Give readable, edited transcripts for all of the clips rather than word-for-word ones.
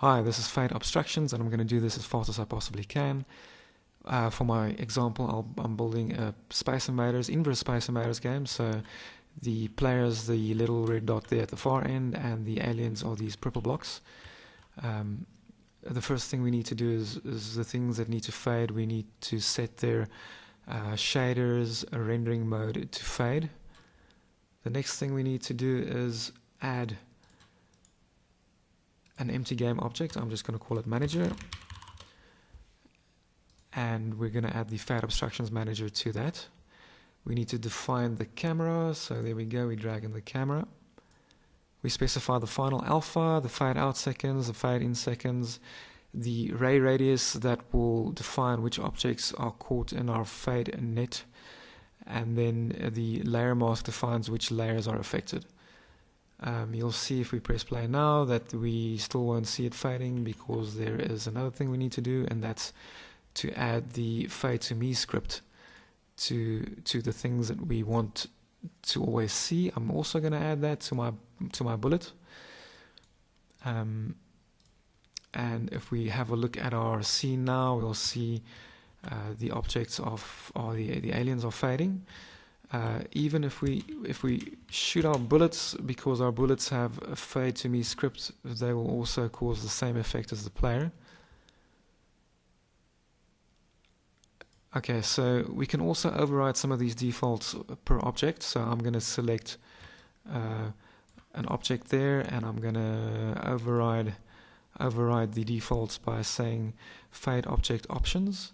Hi, this is Fade Obstructions, and I'm going to do this as fast as I possibly can. For my example, I'm building a Space Invaders, Inverse Space Invaders game, so the players, the little red dot there at the far end, and the aliens are these purple blocks. The first thing we need to do is the things that need to fade. We need to set their shaders, rendering mode to fade. The next thing we need to do is add an empty game object. I'm just going to call it manager, and we're going to add the Fade Obstructions manager to that. We need to define the camera, so there we go, we drag in the camera. We specify the final alpha, the fade out seconds, the fade in seconds, the ray radius that will define which objects are caught in our fade net, and then the layer mask defines which layers are affected. You'll see if we press play now that we still won't see it fading, because there is another thing we need to do, and that's to add the fade to me script to the things that we want to always see. I'm also going to add that to my bullet. And if we have a look at our scene now, we'll see the objects the aliens are fading. Even if we shoot our bullets, because our bullets have a fade to me script, they will also cause the same effect as the player. Okay, so we can also override some of these defaults per object. So I'm going to select an object there, and I'm going to override the defaults by saying fade object options.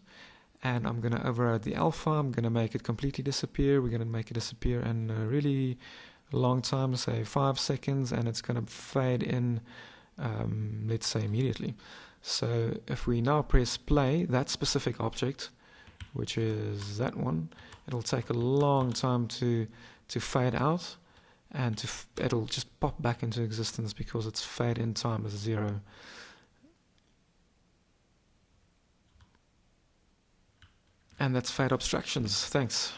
And I'm going to override the alpha. I'm going to make it completely disappear. We're going to make it disappear in a really long time, say 5 seconds, and it's going to fade in, let's say, immediately. So if we now press play, that specific object, which is that one, it'll take a long time to fade out, and it'll just pop back into existence because its fade in time is 0. And that's Fade Obstructions. Thanks.